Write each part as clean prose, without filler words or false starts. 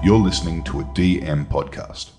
You're listening to a DM podcast.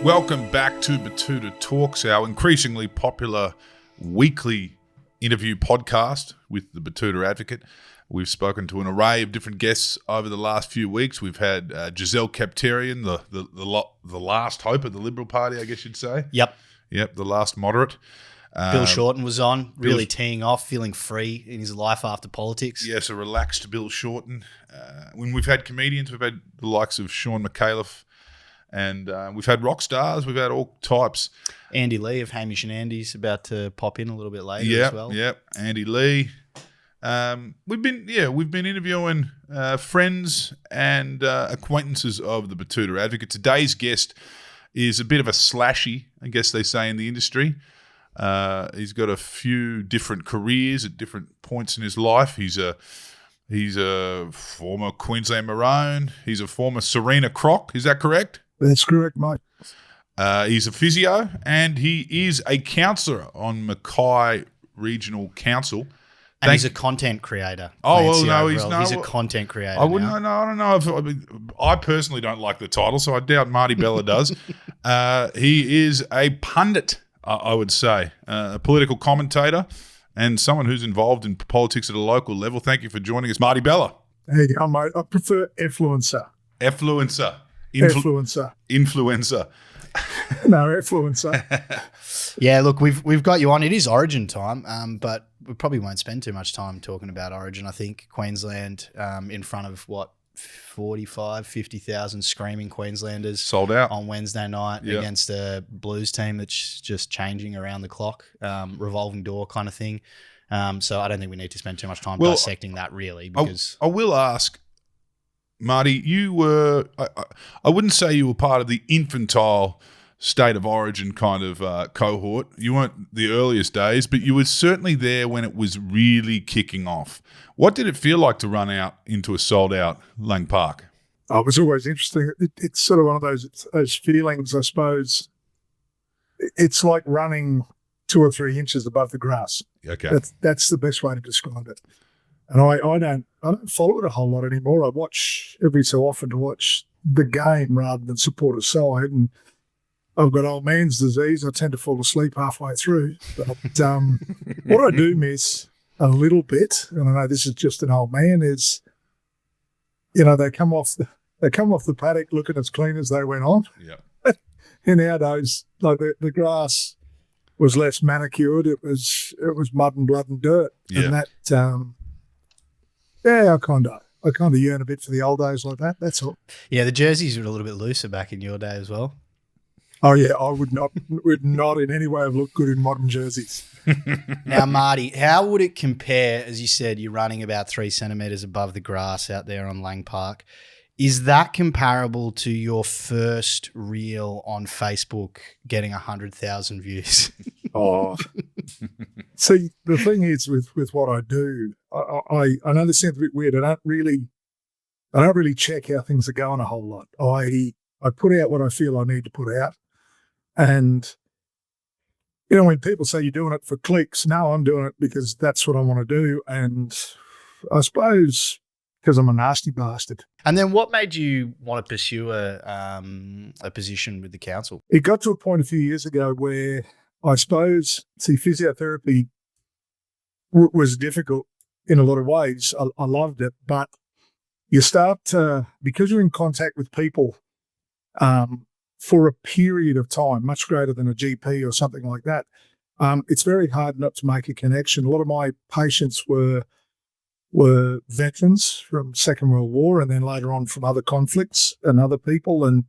Welcome back to BETOOTA Talks, our increasingly popular weekly interview podcast with the BETOOTA Advocate. We've spoken to an array of different guests over the last few weeks. We've had Giselle Kaptarian, the last hope of the Liberal Party, I guess you'd say. Yep, the last moderate. Bill Shorten was on, really teeing off, feeling free in his life after politics. Yes, a relaxed Bill Shorten. When we've had comedians, we've had the likes of Sean McAuliffe, and we've had rock stars, we've had all types. Andy Lee of Hamish and Andy's about to pop in a little bit later as well. Yeah, Andy Lee. We've been interviewing friends and acquaintances of the BETOOTA Advocate. Today's guest is a bit of a slashy, I guess they say in the industry. He's got a few different careers at different points in his life. He's a former Queensland Maroon. He's a former Sarina Croc. Is that correct? That's correct, mate. He's a physio, and he is a councillor on Mackay Regional Council. And he's a content creator. Oh, well, no, he's a content creator. I don't know. I personally don't like the title, so I doubt Marty Bella does. He is a pundit, I would say, a political commentator, and someone who's involved in politics at a local level. Thank you for joining us, Marty Bella. Hey, mate. I prefer influencer. Influencer. Influencer. No, influencer. Yeah, look, we've got you on. It is Origin time, but we probably won't spend too much time talking about Origin. I think Queensland, in front of 50,000 screaming Queenslanders sold out on Wednesday night against a Blues team that's just changing around the clock, revolving door kind of thing. So I don't think we need to spend too much time dissecting that really, because I will ask, Marty, you were, I wouldn't say you were part of the infantile state of origin kind of cohort. You weren't the earliest days, but you were certainly there when it was really kicking off. What did it feel like to run out into a sold-out Lang Park? Oh, it was always interesting. It's sort of one of those feelings, I suppose. It's like running 2 or 3 inches above the grass. Okay. That's the best way to describe it. And I don't follow it a whole lot anymore. I watch every so often to watch the game rather than support a side. And I've got old man's disease. I tend to fall asleep halfway through. But what I do miss a little bit, and I know this is just an old man, is they come off the paddock looking as clean as they went on. Yeah. In our days, like the grass was less manicured. It was mud and blood and dirt. Yeah. And that. Yeah, I kind of yearn a bit for the old days like that. That's all. Yeah, the jerseys were a little bit looser back in your day as well. Oh yeah, I would not in any way have looked good in modern jerseys. Now, Marty, how would it compare? As you said, you're running about 3 centimetres above the grass out there on Lang Park. Is that comparable to your first reel on Facebook getting 100,000 views? Oh, see, the thing is with what I do, I know this sounds a bit weird. I don't really check how things are going a whole lot. I put out what I feel I need to put out, and when people say you're doing it for clicks, no, I'm doing it because that's what I want to do, and I suppose because I'm a nasty bastard. And then what made you want to pursue a position with the council? It got to a point a few years ago where I suppose, physiotherapy was difficult in a lot of ways. I loved it, but you start to, because you're in contact with people for a period of time, much greater than a GP or something like that, it's very hard not to make a connection. A lot of my patients were veterans from Second World War and then later on from other conflicts and other people. And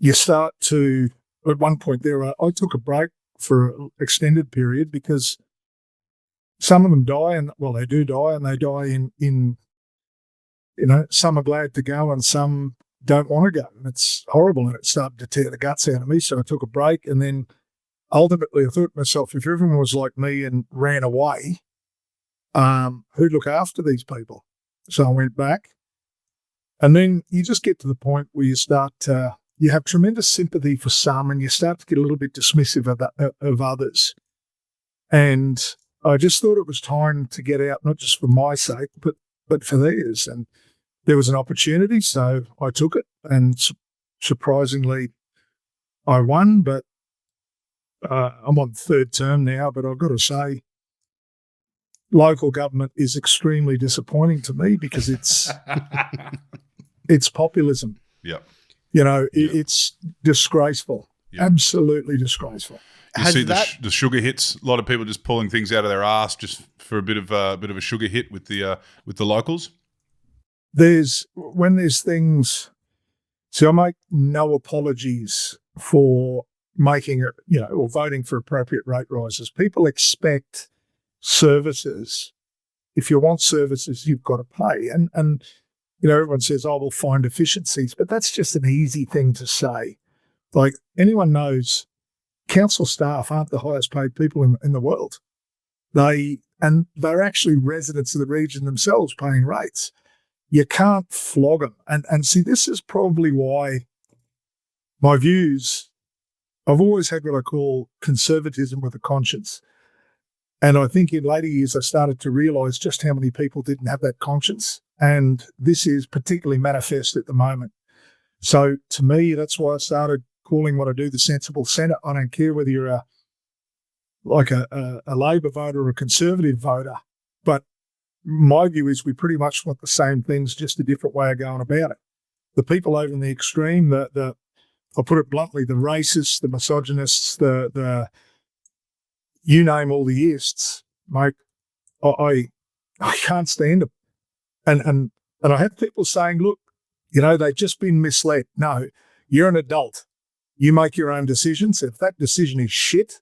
you start to, at one point there, I took a break for an extended period because some of them die, and they do die, and they die in some are glad to go and some don't want to go. And it's horrible, and it started to tear the guts out of me. So I took a break, and then ultimately I thought to myself, if everyone was like me and ran away, who'd look after these people? So I went back And then you just get to the point where you start you have tremendous sympathy for some, and you start to get a little bit dismissive of others. And I just thought it was time to get out, not just for my sake, but for theirs. And there was an opportunity, so I took it. And surprisingly, I won. But I'm on third term now. But I've got to say, local government is extremely disappointing to me because it's it's populism. Yep. It's disgraceful. Yep. Absolutely disgraceful. You see the sugar hits. A lot of people just pulling things out of their ass just for a bit of a sugar hit with the locals. When there's things. So I make no apologies for making it, or voting for appropriate rate rises. People expect services. If you want services, you've got to pay. And everyone says, "Oh, we'll find efficiencies," but that's just an easy thing to say. Like, anyone knows, council staff aren't the highest paid people in the world. They're actually residents of the region themselves paying rates. You can't flog them. And see, this is probably why my views, I've always had what I call conservatism with a conscience. And I think in later years, I started to realise just how many people didn't have that conscience. And this is particularly manifest at the moment. So to me, that's why I started calling what I do the sensible Senate. I don't care whether you're a Labor voter or a Conservative voter, but my view is we pretty much want the same things, just a different way of going about it. The people over in the extreme, I'll put it bluntly, the racists, the misogynists, the you name all the ists, mate, I can't stand them. And I have people saying, look, they've just been misled. No, you're an adult. You make your own decisions. If that decision is shit,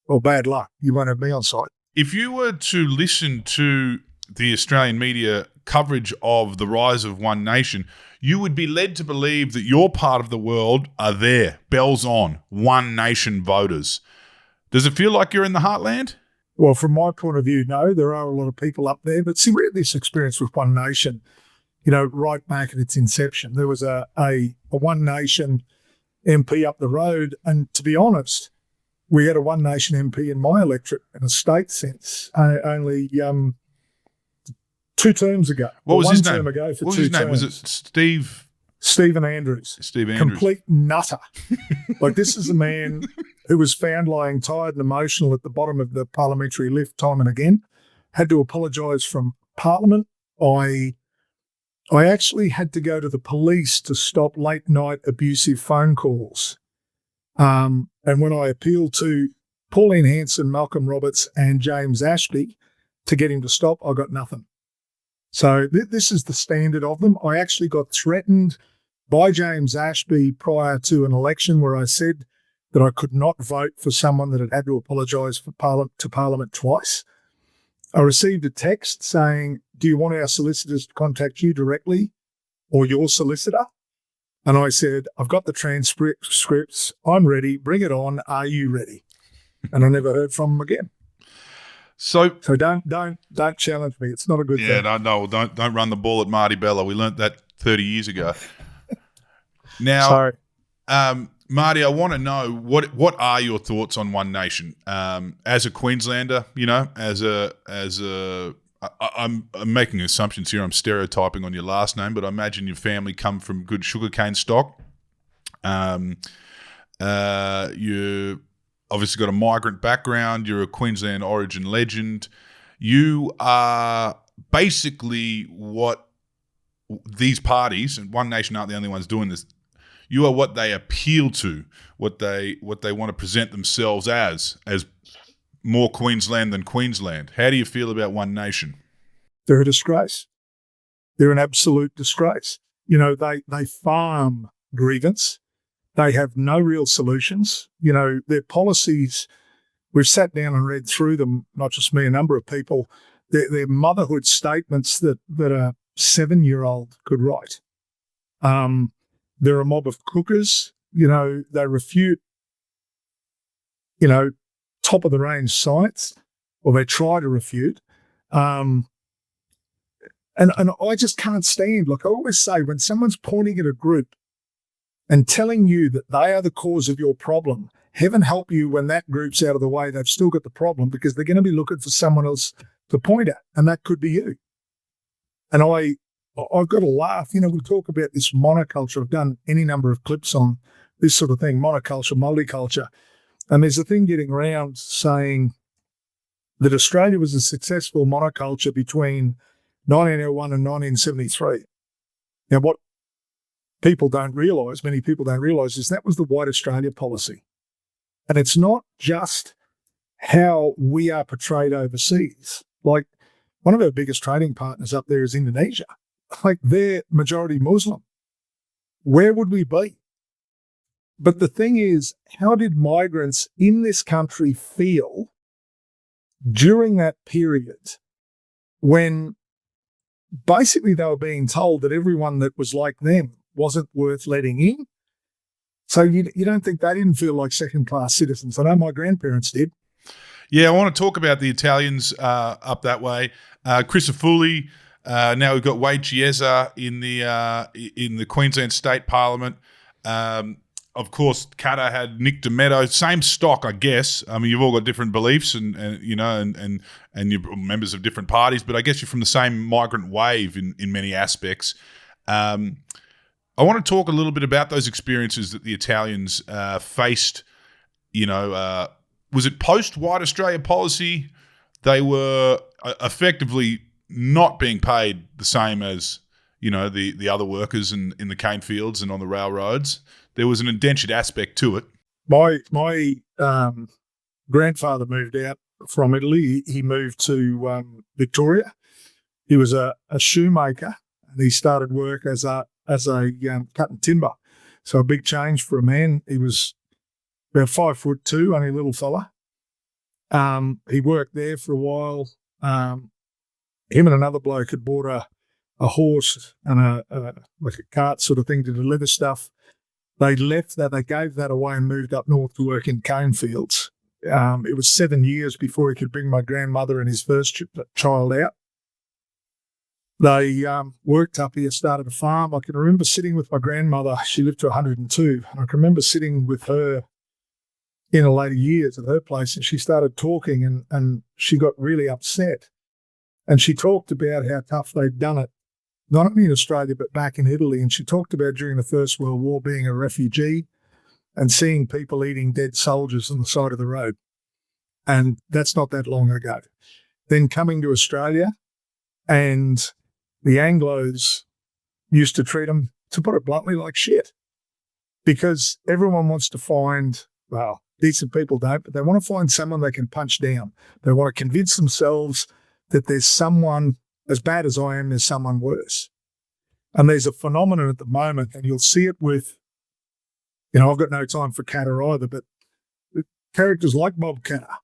well, bad luck. You won't have me on site. If you were to listen to the Australian media coverage of the rise of One Nation, you would be led to believe that your part of the world are there, bells on, One Nation voters. Does it feel like you're in the heartland? Well, from my point of view, no, there are a lot of people up there. But see, we had this experience with One Nation, right back at its inception. There was a One Nation MP up the road. And to be honest, we had a One Nation MP in my electorate in a state sense only 2 terms ago. What was his name? 1 term ago for what was 2 his name? terms. Was it Steve? Stephen Andrews. Steve Andrews. Complete nutter. Like, this is a man who was found lying tired and emotional at the bottom of the parliamentary lift time and again, had to apologise from Parliament. I actually had to go to the police to stop late night abusive phone calls. And when I appealed to Pauline Hanson, Malcolm Roberts and James Ashby to get him to stop, I got nothing. So this is the standard of them. I actually got threatened by James Ashby prior to an election where I said that I could not vote for someone that had to apologise to Parliament twice. I received a text saying, do you want our solicitors to contact you directly or your solicitor? And I said, I've got the transcripts. I'm ready. Bring it on. Are you ready? And I never heard from them again. So don't challenge me. It's not a good thing. Yeah, no, don't run the ball at Marty Bella. We learnt that 30 years ago. Now, sorry. Marty, I want to know what are your thoughts on One Nation as a Queenslander? I'm making assumptions here. I'm stereotyping on your last name, but I imagine your family come from good sugarcane stock. You obviously got a migrant background. You're a Queensland Origin legend. You are basically what these parties, and One Nation aren't the only ones doing this. You are what they appeal to, what they want to present themselves as more Queensland than Queensland. How do you feel about One Nation? They're a disgrace. They're an absolute disgrace. They farm grievance. They have no real solutions. Their policies, we've sat down and read through them, not just me, a number of people, their motherhood statements that a 7-year-old could write. They're a mob of crookers. They refute, top of the range science, or they try to refute. And And I just can't stand, like I always say, when someone's pointing at a group and telling you that they are the cause of your problem, heaven help you when that group's out of the way, they've still got the problem because they're going to be looking for someone else to point at, and that could be you. And I've got to laugh. You know, we talk about this monoculture. I've done any number of clips on this sort of thing, monoculture, multiculture. And there's a thing getting around saying that Australia was a successful monoculture between 1901 and 1973. Now, what people don't realise, many people don't realise, is that was the White Australia policy. And it's not just how we are portrayed overseas. Like, one of our biggest trading partners up there is Indonesia. Like, they're majority Muslim. Where would we be? But the thing is, how did migrants in this country feel during that period when basically they were being told that everyone that was like them wasn't worth letting in? So you don't think they didn't feel like second-class citizens? I know my grandparents did. Yeah, I want to talk about the Italians up that way. Chris Afuli, now we've got Wade Chiesa in the Queensland State Parliament. Of course, Qatar had Nick Demetto, same stock, I guess. I mean, you've all got different beliefs and you're members of different parties, but I guess you're from the same migrant wave in many aspects. I want to talk a little bit about those experiences that the Italians faced. Was it post-White Australia policy? They were effectively not being paid the same as, the other workers in the cane fields and on the railroads. There was an indentured aspect to it. My grandfather moved out from Italy. He moved to Victoria. He was a shoemaker, and he started work as a cutting timber. So a big change for a man. He was about 5'2", only a little fella. He worked there for a while. Him and another bloke had bought a horse and a cart sort of thing to deliver stuff. They left that, they gave that away and moved up north to work in cane fields. It was 7 years before he could bring my grandmother and his first child out. They worked up here, started a farm. I can remember sitting with my grandmother. She lived to 102. And I can remember sitting with her in her later years at her place, and she started talking and she got really upset. And she talked about how tough they'd done it, not only in Australia, but back in Italy. And she talked about during the First World War being a refugee and seeing people eating dead soldiers on the side of the road. And that's not that long ago. Then coming to Australia, and the Anglos used to treat them, to put it bluntly, like shit. Because everyone wants to find, well, decent people don't, but they want to find someone they can punch down. They want to convince themselves that there's someone, as bad as I am, there's someone worse. And there's a phenomenon at the moment, and you'll see it with, I've got no time for Qatar either, but characters like Bob Qatar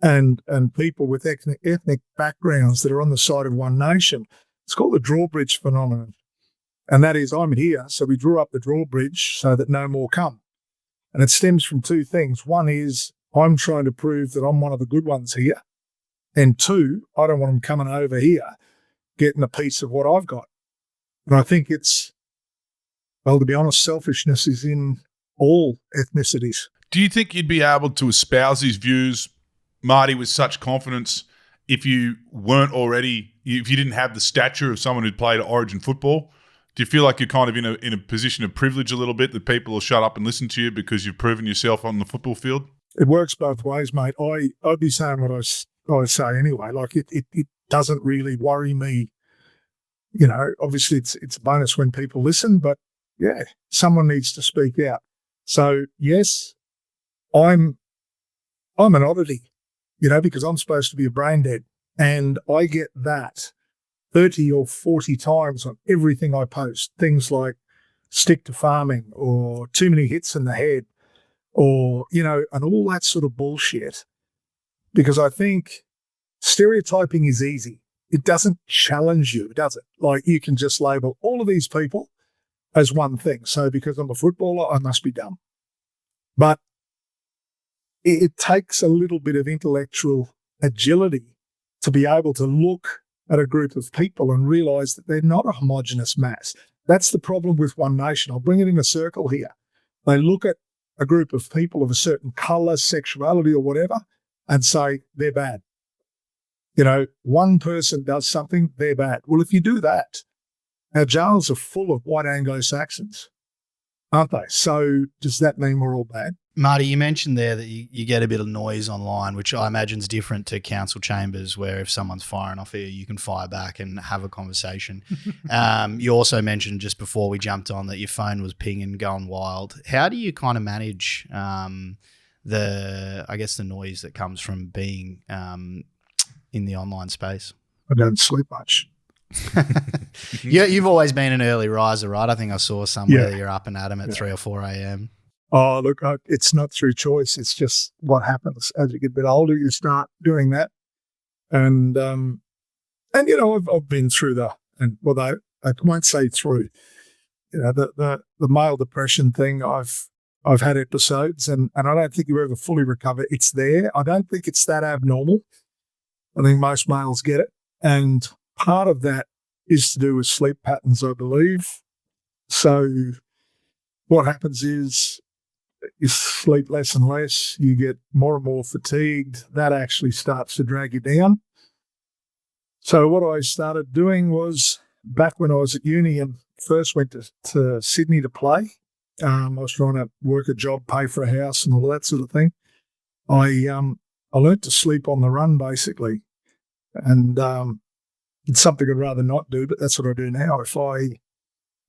and people with ethnic backgrounds that are on the side of one nation. It's called the drawbridge phenomenon. And that is, I'm here, so we draw up the drawbridge so that no more come. And it stems from two things. One is I'm trying to prove that I'm one of the good ones here. And two, I don't want them coming over here getting a piece of what I've got. And I think it's, well, to be honest, selfishness is in all ethnicities. Do you think you'd be able to espouse these views, Marty, with such confidence if you didn't have the stature of someone who'd played Origin football? Do you feel like you're kind of in a position of privilege a little bit, that people will shut up and listen to you because you've proven yourself on the football field? It works both ways, mate. I'd be saying what I say anyway. Like, it doesn't really worry me. Obviously it's a bonus when people listen, but yeah, someone needs to speak out. So yes, I'm an oddity, because I'm supposed to be a brain dead, and I get that 30 or 40 times on everything I post. Things like stick to farming, or too many hits in the head, or, and all that sort of bullshit. Because I think stereotyping is easy. It doesn't challenge you, does it? Like, you can just label all of these people as one thing. So because I'm a footballer, I must be dumb. But it takes a little bit of intellectual agility to be able to look at a group of people and realise that they're not a homogenous mass. That's the problem with One Nation. I'll bring it in a circle here. They look at a group of people of a certain colour, sexuality or whatever and say they're bad. You know, one person does something, they're bad. Well, if you do that, our jails are full of white Anglo-Saxons, aren't they? So does that mean we're all bad? Marty, you mentioned there that you get a bit of noise online, which I imagine is different to council chambers where if someone's firing off here, you can fire back and have a conversation. You also mentioned just before we jumped on that your phone was pinging, going wild. How do you kind of manage the noise that comes from being in the online space? I don't sleep much. Yeah, you've always been an early riser, right? I think I saw somewhere that you're up and at 'em at 3 or 4 a.m. Oh, look, it's not through choice. It's just what happens as you get a bit older. You start doing that, and you know, I've been through I won't say through, you know, the male depression thing. I've had episodes, and I don't think you ever fully recover. It's there. I don't think it's that abnormal. I think most males get it, and part of that is to do with sleep patterns, I believe. So what happens is you sleep less and less, you get more and more fatigued. That actually starts to drag you down. So what I started doing was, back when I was at uni and first went to Sydney to play, I was trying to work a job, pay for a house and all that sort of thing. I learnt to sleep on the run, basically. And it's something I'd rather not do, but that's what I do now. If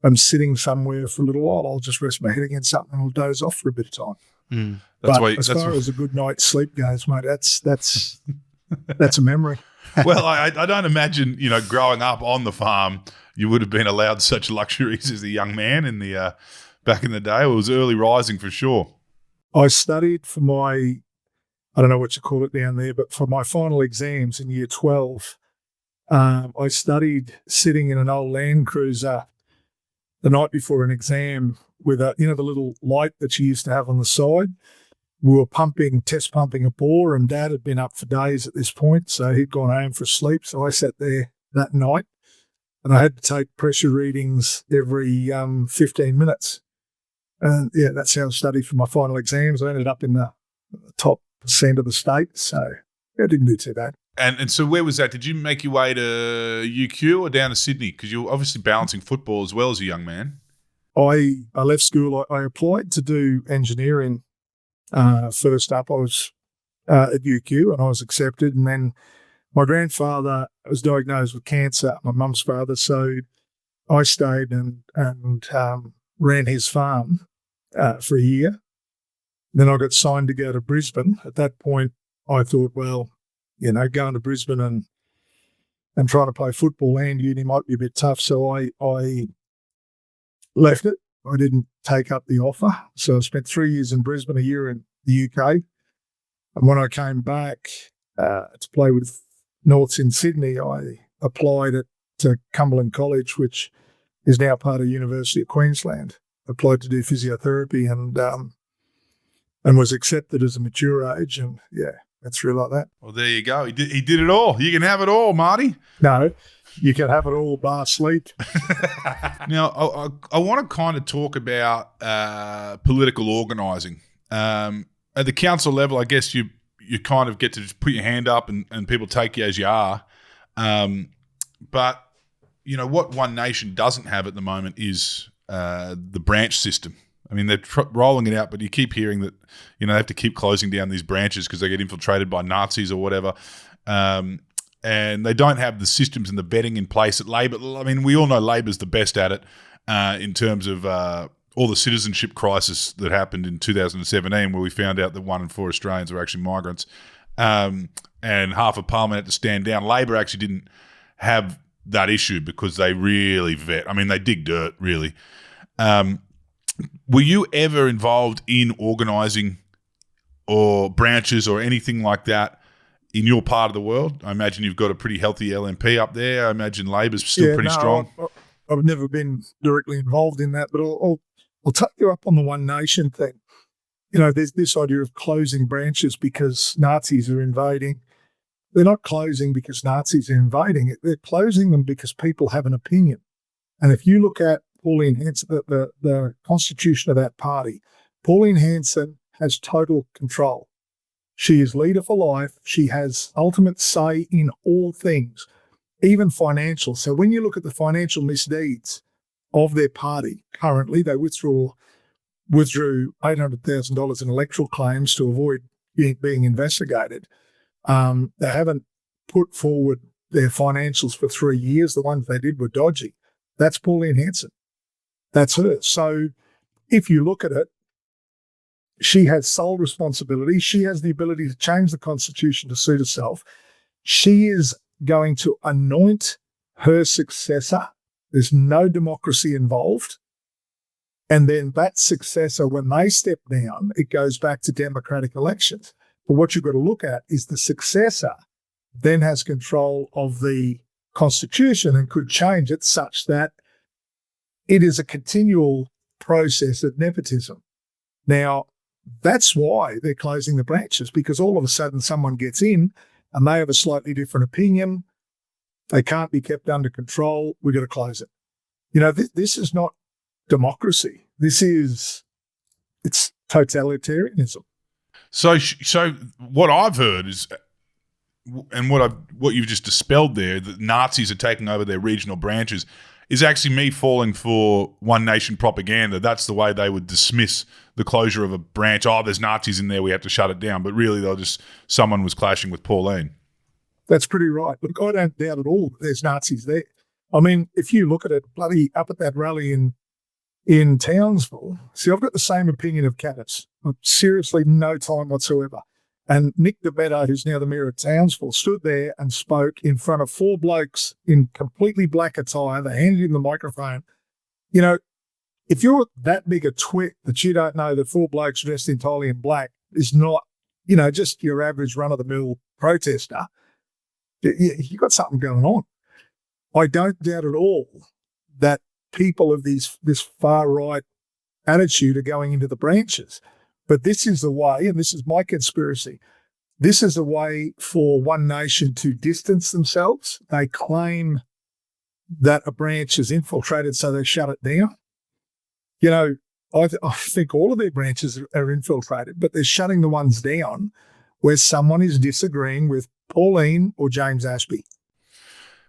I'm sitting somewhere for a little while, I'll just rest my head against something and I'll doze off for a bit of time. Mm. As far as a good night's sleep goes, mate, that's a memory. Well, I don't imagine, you know, growing up on the farm, you would have been allowed such luxuries as a young man in the back in the day. It was early rising for sure. I studied for I don't know what you call it down there, but for my final exams in year 12, I studied sitting in an old Land Cruiser the night before an exam with the little light that you used to have on the side. We were test pumping a bore, and Dad had been up for days at this point, so he'd gone home for sleep. So I sat there that night, and I had to take pressure readings every 15 minutes. And yeah, that's how I studied for my final exams. I ended up in the top % of the state, so I didn't do too bad. And so where was that? Did you make your way to UQ or down to Sydney? Because you were obviously balancing football as well as a young man. I left school. I applied to do engineering. First up, I was at UQ and I was accepted. And then my grandfather was diagnosed with cancer, my mum's father. So I stayed and ran his farm for a year. Then I got signed to go to Brisbane. At that point, I thought, well, you know, going to Brisbane and trying to play football and uni might be a bit tough. So I left it. I didn't take up the offer. So I spent 3 years in Brisbane, a year in the UK. And when I came back to play with Norths in Sydney, I applied to Cumberland College, which is now part of University of Queensland. Applied to do physiotherapy and was accepted as a mature age. And yeah, that's through like that. Well, there you go. He did it all. You can have it all, Marty. No, you can have it all bar sleep. Now, I want to kind of talk about political organising. At the council level, I guess you kind of get to just put your hand up and people take you as you are. But, you know, what One Nation doesn't have at the moment is the branch system. I mean, they're rolling it out, but you keep hearing that, you know, they have to keep closing down these branches because they get infiltrated by Nazis or whatever. And they don't have the systems and the vetting in place at Labor. I mean, we all know Labor's the best at it in terms of all the citizenship crisis that happened in 2017 where we found out that 1 in 4 Australians were actually migrants and half of Parliament had to stand down. Labor actually didn't have that issue because they really vet. I mean, they dig dirt, really. Were you ever involved in organising or branches or anything like that in your part of the world? I imagine you've got a pretty healthy LNP up there. I imagine Labor's still pretty strong. I've never been directly involved in that, but I'll take you up on the One Nation thing. You know, there's this idea of closing branches because Nazis are invading. They're not closing because Nazis are invading it. They're closing them because people have an opinion. And if you look at Pauline Hanson, the constitution of that party, Pauline Hanson has total control. She is leader for life. She has ultimate say in all things, even financial. So when you look at the financial misdeeds of their party currently, they withdrew $800,000 in electoral claims to avoid being investigated. They haven't put forward their financials for 3 years. The ones they did were dodgy. That's Pauline Hanson. That's her. So if you look at it, she has sole responsibility. She has the ability to change the constitution to suit herself. She is going to anoint her successor. There's no democracy involved. And then that successor, when they step down, it goes back to democratic elections. But what you've got to look at is the successor then has control of the constitution and could change it such that it is a continual process of nepotism. Now, that's why they're closing the branches, because all of a sudden someone gets in and they have a slightly different opinion. They can't be kept under control. We've got to close it. This is not democracy. It's totalitarianism. So what I've heard is, and what you've just dispelled there, that Nazis are taking over their regional branches, is actually me falling for One Nation propaganda. That's the way they would dismiss the closure of a branch. Oh, there's Nazis in there, we have to shut it down. But really, someone was clashing with Pauline. That's pretty right. Look, I don't doubt at all there's Nazis there. I mean, if you look at it, bloody up at that rally in Townsville, see, I've got the same opinion of Caddis. Seriously, no time whatsoever. And Nick DeBetto, who's now the mayor of Townsville, stood there and spoke in front of 4 blokes in completely black attire. They handed him the microphone. If you're that big a twit that you don't know that 4 blokes dressed entirely in black is not, just your average run-of-the-mill protester, you got something going on. I don't doubt at all that people of this far-right attitude are going into the branches. But this is the way, and this is my conspiracy, this is a way for One Nation to distance themselves. They claim that a branch is infiltrated, so they shut it down. I think all of their branches are infiltrated, but they're shutting the ones down where someone is disagreeing with Pauline or James Ashby.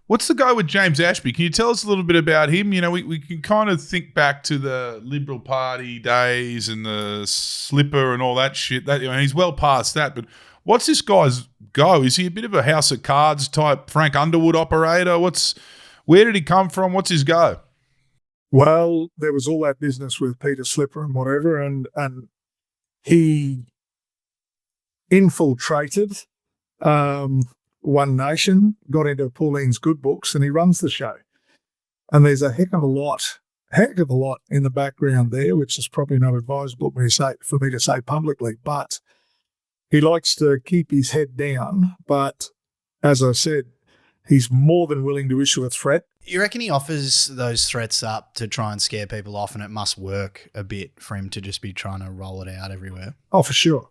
What's the go with James Ashby? Can you tell us a little bit about him? We can kind of think back to the Liberal Party days and the slipper and all that shit. He's well past that, but what's this guy's go? Is he a bit of a House of Cards type Frank Underwood operator? Where did he come from? What's his go? Well, there was all that business with Peter Slipper and whatever, and he infiltrated One Nation, got into Pauline's good books, and he runs the show. And there's a heck of a lot in the background there, which is probably not advisable for me to say publicly, but he likes to keep his head down. But as I said, he's more than willing to issue a threat. You reckon he offers those threats up to try and scare people off, and it must work a bit for him to just be trying to roll it out everywhere? Oh, for sure.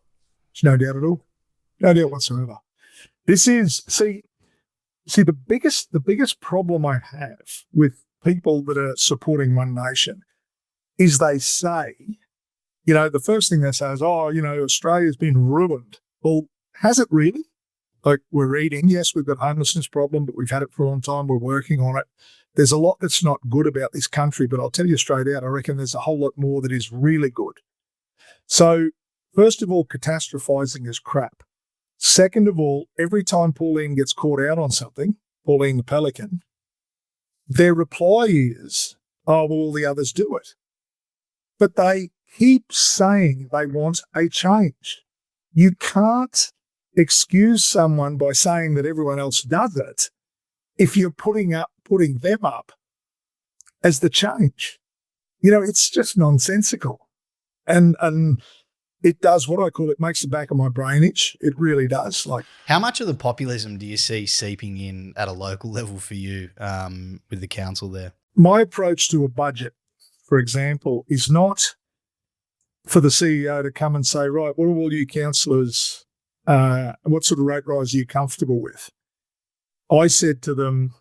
There's no doubt at all. No doubt whatsoever. This is, see the biggest problem I have with people that are supporting One Nation is they say, the first thing they say is, Australia's been ruined. Well, has it really? Like, we're reading, yes, we've got a homelessness problem, but we've had it for a long time. We're working on it. There's a lot that's not good about this country, but I'll tell you straight out, I reckon there's a whole lot more that is really good. So, first of all, catastrophizing is crap. Second of all, every time Pauline gets caught out on something, Pauline the Pelican, their reply is, oh, well, all the others do it. But they keep saying they want a change. You can't excuse someone by saying that everyone else does it if you're putting them up as the change. It's just nonsensical. And it does what I call, it makes the back of my brain itch. It really does. How much of the populism do you see seeping in at a local level for you with the council there? My approach to a budget, for example, is not for the CEO to come and say, right, what do all you councillors what sort of rate rise are you comfortable with? I said to them,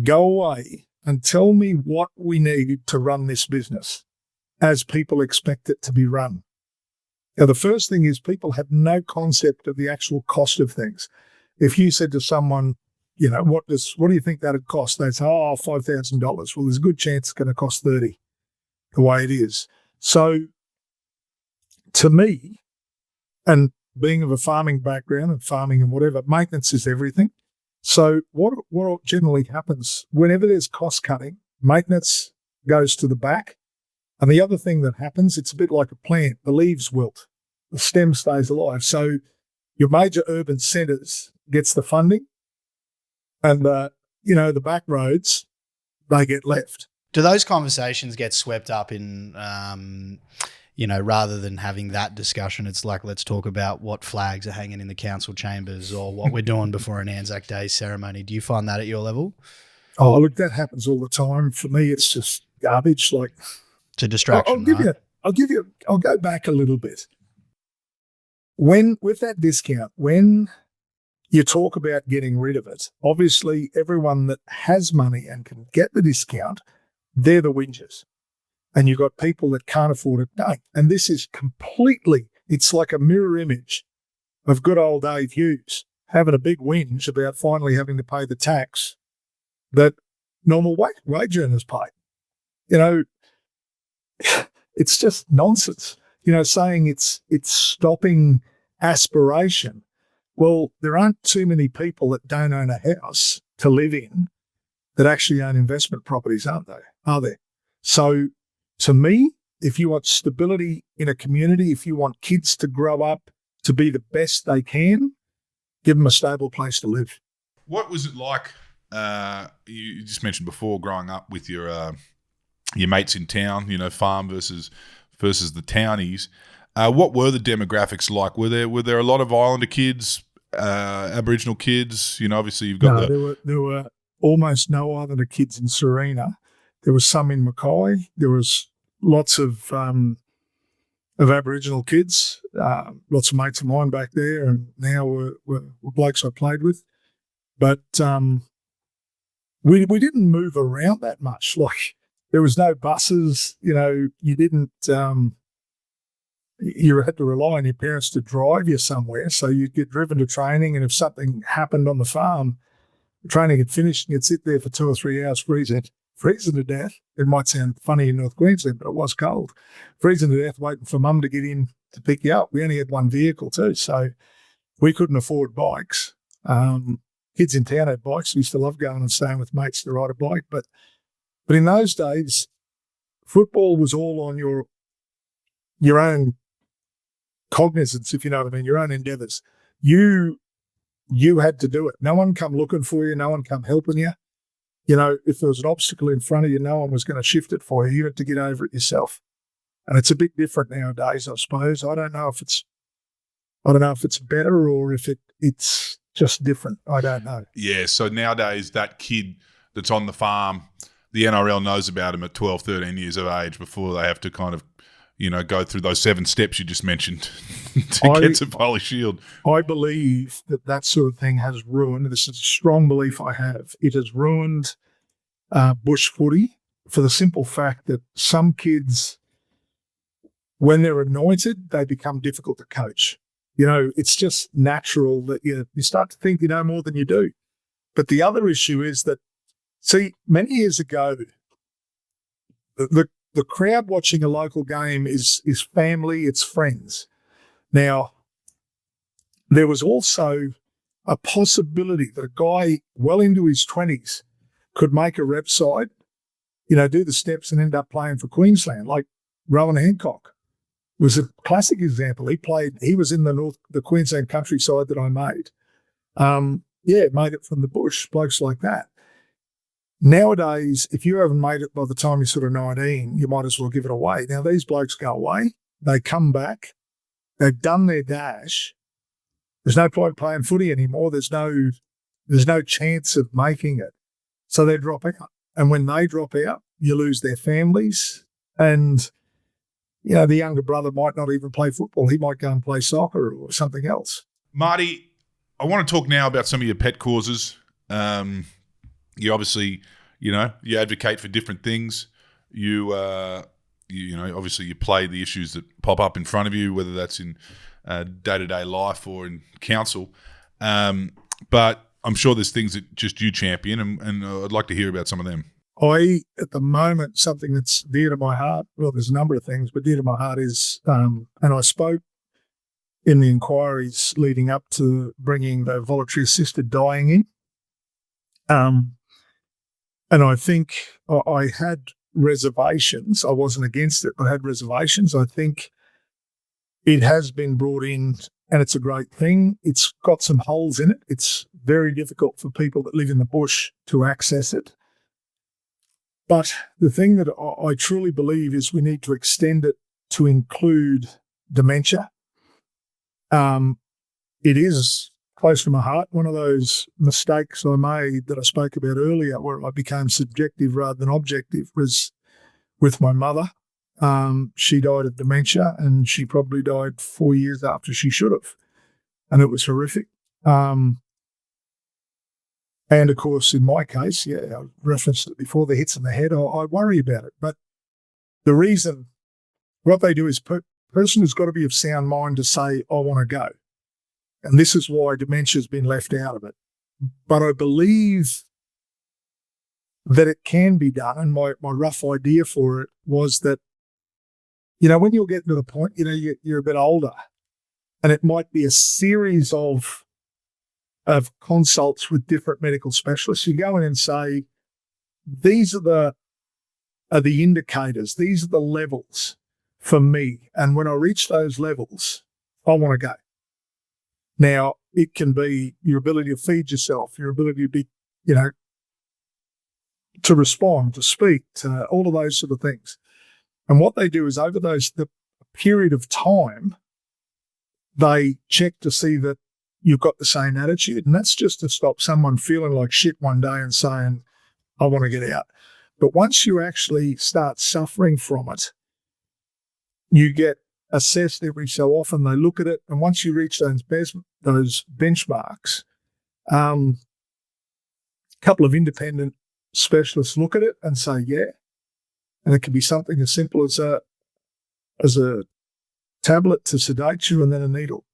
go away and tell me what we need to run this business as people expect it to be run. Now, the first thing is people have no concept of the actual cost of things. If you said to someone, what do you think that'd cost? They'd say, $5,000. Well, there's a good chance it's going to cost 30 the way it is. So to me, and being of a farming background and farming and whatever, maintenance is everything. So what generally happens, whenever there's cost cutting, maintenance goes to the back. And the other thing that happens, it's a bit like a plant. The leaves wilt. The stem stays alive. So your major urban centres gets the funding and, the back roads, they get left. Do those conversations get swept up in, rather than having that discussion, it's like, let's talk about what flags are hanging in the council chambers or what we're doing before an Anzac Day ceremony. Do you find that at your level? Oh, look, that happens all the time. For me, it's just garbage. Like, it's a distraction. I'll go back a little bit. With that discount, when you talk about getting rid of it, obviously everyone that has money and can get the discount, they're the whingers. And you've got people that can't afford it. No. And this is it's like a mirror image of good old Dave Hughes having a big whinge about finally having to pay the tax that normal wage earners pay. It's just nonsense. Saying it's stopping aspiration. Well, there aren't too many people that don't own a house to live in that actually own investment properties, are there? So to me, if you want stability in a community, if you want kids to grow up to be the best they can, give them a stable place to live. What was it like? You just mentioned before growing up with your mates in town, farm versus the townies. What were the demographics like? Were there a lot of Islander kids, Aboriginal kids? Obviously you've got there were almost no Islander kids in Sarina. There was some in Mackay. There was lots of Aboriginal kids, lots of mates of mine back there, and now were blokes I played with. But we didn't move around that much. Like, there was no buses. You didn't. You had to rely on your parents to drive you somewhere. So you'd get driven to training, and if something happened on the farm, the training had finished, and you'd sit there for 2 or 3 hours freezing to death. It might sound funny in North Queensland, but it was cold. Freezing to death, waiting for mum to get in to pick you up. We only had one vehicle too, so we couldn't afford bikes. Kids in town had bikes. We used to love going and staying with mates to ride a bike. But in those days, football was all on your own cognizance, if you know what I mean, your own endeavours. You had to do it. No one come looking for you. No one come helping you. If there was an obstacle in front of you, no one was going to shift it for you. You had to get over it yourself. And it's a bit different nowadays, I suppose. I don't know if it's better or if it's just different. I don't know. Yeah, so nowadays that kid that's on the farm, the NRL knows about him at 12, 13 years of age before they have to kind of, go through those 7 steps you just mentioned to get to Polly Shield. I believe that sort of thing has ruined, this is a strong belief I have, it has ruined bush footy for the simple fact that some kids, when they're anointed, they become difficult to coach. It's just natural that you start to think you know more than you do. But the other issue is that, many years ago, the crowd watching a local game is family, it's friends. Now, there was also a possibility that a guy well into his 20s could make a rep side, do the steps and end up playing for Queensland, like Rowan Hancock was a classic example. He was in the Queensland countryside that I made. Made it from the bush, blokes like that. Nowadays, if you haven't made it by the time you're sort of 19, you might as well give it away. Now, these blokes go away, they come back, they've done their dash. There's no point playing footy anymore. There's no chance of making it. So they drop out. And when they drop out, you lose their families. And, the younger brother might not even play football. He might go and play soccer or something else. Marty, I want to talk now about some of your pet causes. You obviously, you advocate for different things. Obviously you play the issues that pop up in front of you, whether that's in day-to-day life or in council. But I'm sure there's things that just you champion, and I'd like to hear about some of them. At the moment, something that's dear to my heart, well, there's a number of things, but dear to my heart is, and I spoke in the inquiries leading up to bringing the voluntary assisted dying in. And I think I had reservations. I wasn't against it, but I had reservations. I think it has been brought in and it's a great thing. It's got some holes in it. It's very difficult for people that live in the bush to access it. But the thing that I truly believe is we need to extend it to include dementia. It is close to my heart. One of those mistakes I made that I spoke about earlier, where I became subjective rather than objective, was with my mother. She died of dementia, and she probably died 4 years after she should have. And it was horrific. And, of course, in my case, I referenced it before, the hits in the head, I worry about it. But the reason, what they do is person has got to be of sound mind to say, I want to go. And this is why dementia has been left out of it. But I believe that it can be done. And my rough idea for it was that, when you're getting to the point, you're a bit older, and it might be a series of consults with different medical specialists. You go in and say, these are the indicators, these are the levels for me. And when I reach those levels, I want to go. Now, it can be your ability to feed yourself, your ability to be, to respond, to speak, to all of those sort of things. And what they do is over the period of time, they check to see that you've got the same attitude. And that's just to stop someone feeling like shit one day and saying, I want to get out. But once you actually start suffering from it, you get assessed every so often. They look at it, and once you reach those benchmarks, a couple of independent specialists look at it and say, yeah. And it can be something as simple as a tablet to sedate you and then a needle.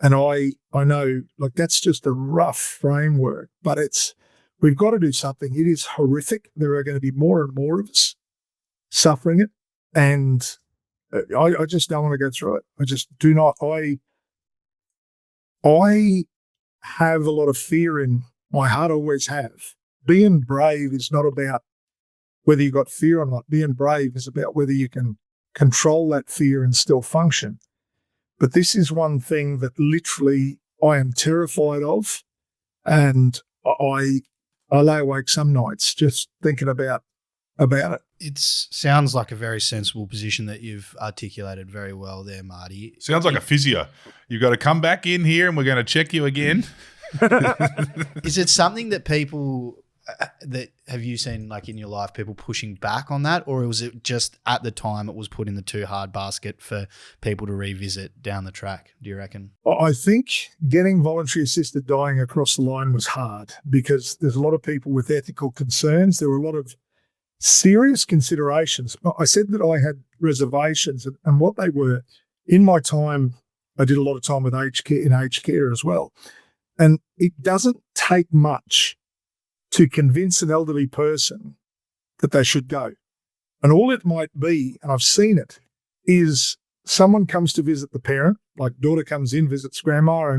And I know, that's just a rough framework, but we've got to do something. It is horrific. There are going to be more and more of us suffering it. And I just don't want to go through it. I just do not. I have a lot of fear in my heart, I always have. Being brave is not about whether you've got fear or not. Being brave is about whether you can control that fear and still function. But this is one thing that literally I am terrified of, and I lay awake some nights just thinking about it. It sounds like a very sensible position that you've articulated very well there, Marty. Sounds like a physio. You've got to come back in here and we're going to check you again. Is it something that people that have you seen in your life, people pushing back on that, or was it just at the time it was put in the too hard basket for people to revisit down the track, do you reckon? I think getting voluntary assisted dying across the line was hard because there's a lot of people with ethical concerns. There were a lot of serious considerations. I said that I had reservations, and what they were, in my time, I did a lot of time with aged care as well. And it doesn't take much to convince an elderly person that they should go. And all it might be, and I've seen it, is someone comes to visit the parent, like daughter comes in, visits grandma,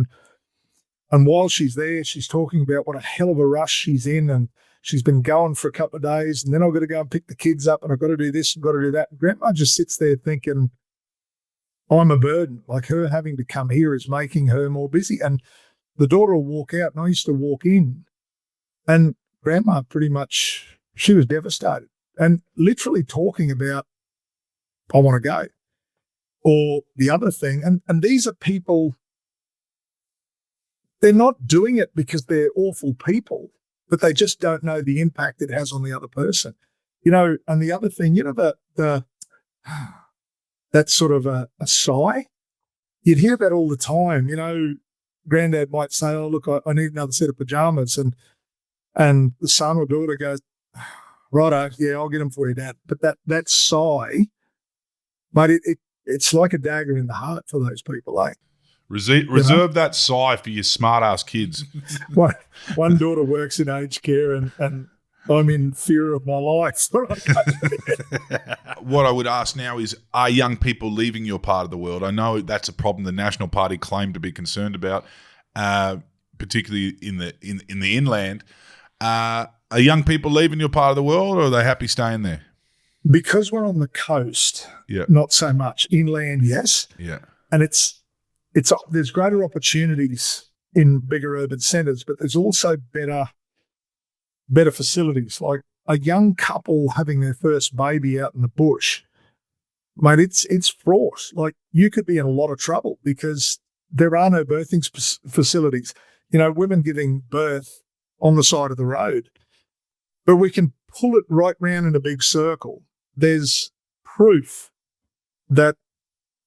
and while she's there, she's talking about what a hell of a rush she's in, and she's been going for a couple of days, and then I've got to go and pick the kids up, and I've got to do this and got to do that. And grandma just sits there thinking, I'm a burden. Like, her having to come here is making her more busy. And the daughter will walk out, and I used to walk in, and grandma pretty much, she was devastated and literally talking about, I want to go. Or the other thing, and these are people, they're not doing it because they're awful people, but they just don't know the impact it has on the other person. And the other thing, that's sort of a sigh. You'd hear that all the time, granddad might say, "Oh, look, I need another set of pajamas," and the son or daughter goes, "Righto, yeah, I'll get them for you, Dad." But that sigh, mate, it's like a dagger in the heart for those people, eh? Reserve that sigh for your smart-ass kids. One daughter works in aged care and I'm in fear of my life. What I would ask now is, are young people leaving your part of the world? I know that's a problem the National Party claim to be concerned about, particularly in the inland. Are young people leaving your part of the world, or are they happy staying there? Because we're on the coast, not so much. Inland, yes. Yeah. And there's greater opportunities in bigger urban centres, but there's also better facilities. Like a young couple having their first baby out in the bush, mate, it's fraught. Like you could be in a lot of trouble because there are no birthing facilities. You know, women giving birth on the side of the road. But we can pull it right round in a big circle. There's proof that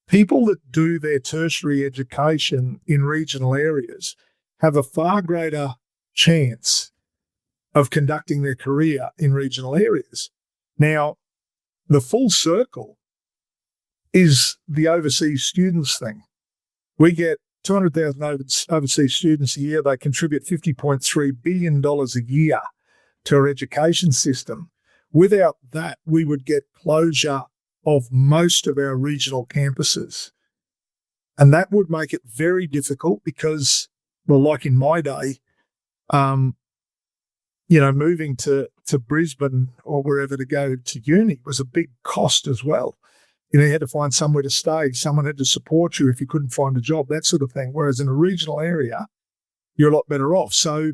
people that do their tertiary education in regional areas have a far greater chance of conducting their career in regional areas. Now, the full circle is the overseas students thing. We get 200,000 overseas students a year. They contribute $50.3 billion a year to our education system. Without that, we would get closure of most of our regional campuses. And that would make it very difficult because, well, like in my day, moving to Brisbane or wherever to go to uni was a big cost as well. You know, you had to find somewhere to stay. Someone had to support you if you couldn't find a job, that sort of thing. Whereas in a regional area, you're a lot better off. So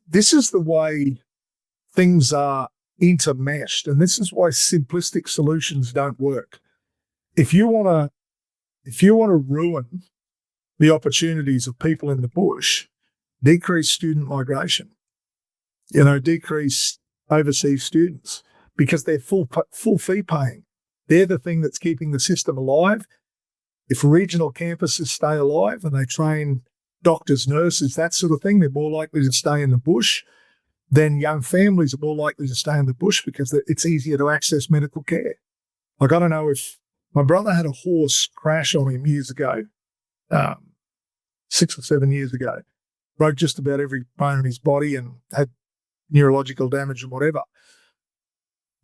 this is the way things are intermeshed, and this is why simplistic solutions don't work. If you want to ruin the opportunities of people in the bush, decrease student migration. You know, decrease overseas students because they're full fee paying. They're the thing that's keeping the system alive. If regional campuses stay alive and they train doctors, nurses, that sort of thing, they're more likely to stay in the bush. Then young families are more likely to stay in the bush because it's easier to access medical care. Like, I don't know if my brother had a horse crash on him years ago, 6 or 7 years ago, broke just about every bone in his body and had neurological damage and whatever.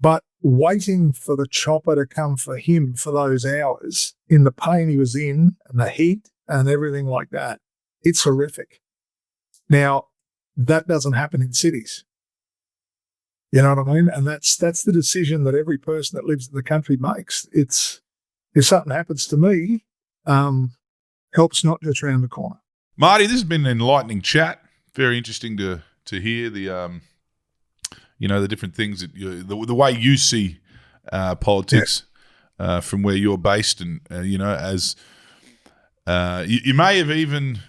But waiting for the chopper to come for him for those hours in the pain he was in and the heat and everything like that, it's horrific. Now, that doesn't happen in cities. You know what I mean? And that's the decision that every person that lives in the country makes. It's, if something happens to me, help's not just around the corner. Marty, this has been an enlightening chat. Very interesting to hear the the different things that the way you see politics from where you're based, and as you may have even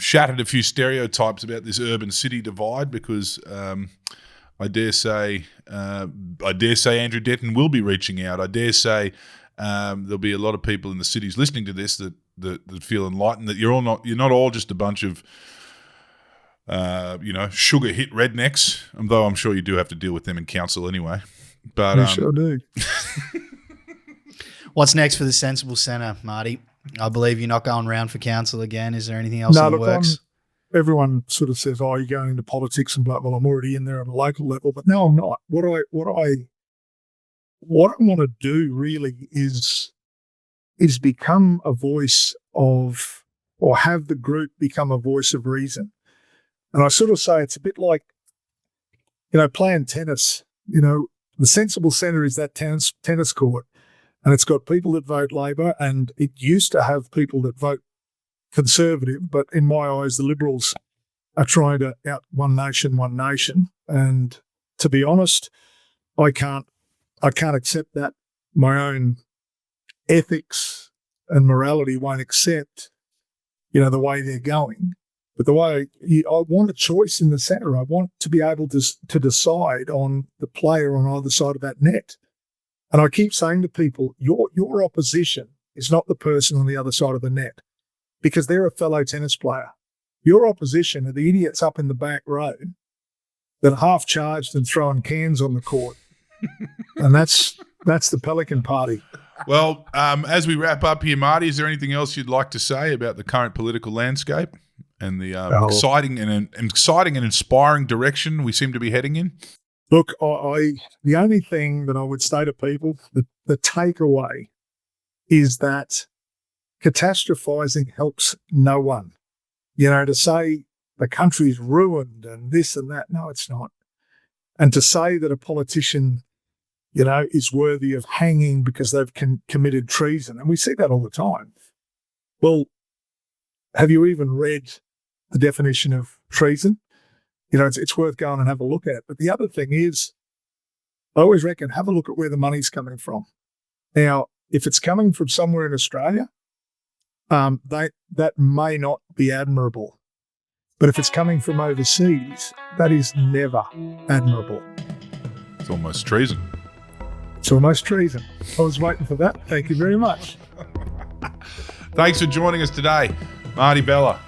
shattered a few stereotypes about this urban city divide, because I dare say Andrew Detton will be reaching out. I dare say there'll be a lot of people in the cities listening to this that feel enlightened that you're not all just a bunch of sugar hit rednecks, although I'm sure you do have to deal with them in council anyway. But you sure do. What's next for the Sensible Centre, Marty? I believe you're not going round for council again. Is there anything else in the works? Everyone sort of says, "Oh, you're going into politics," and blah. Well, I'm already in there at a local level, but no, I'm not. What I want to do really is become a voice of, or have the group become a voice of reason. And I sort of say it's a bit like, playing tennis. The Sensible Centre is that tennis court, and it's got people that vote Labor, and it used to have people that vote Conservative, but in my eyes, the Liberals are trying to out one nation. And to be honest, I can't accept that. My own ethics and morality won't accept, the way they're going. But the way I want a choice in the centre. I want to be able to decide on the player on either side of that net. And I keep saying to people, your opposition is not the person on the other side of the net, because they're a fellow tennis player. Your opposition are the idiots up in the back row that are half charged and throwing cans on the court. And that's the Pelican Party. Well, as we wrap up here, Marty, is there anything else you'd like to say about the current political landscape and the exciting and inspiring direction we seem to be heading in? Look, the only thing that I would say to people, the takeaway is that catastrophizing helps no one. You know, to say the country's ruined and this and that, no, it's not. And to say that a politician, you know, is worthy of hanging because they've committed treason, and we see that all the time. Well, have you even read the definition of treason? You know, it's worth going and have a look at. But the other thing is, I always reckon, have a look at where the money's coming from. Now, if it's coming from somewhere in Australia, that may not be admirable. But if it's coming from overseas, that is never admirable. It's almost treason. It's almost treason. I was waiting for that. Thank you very much. Thanks for joining us today, Marty Bella.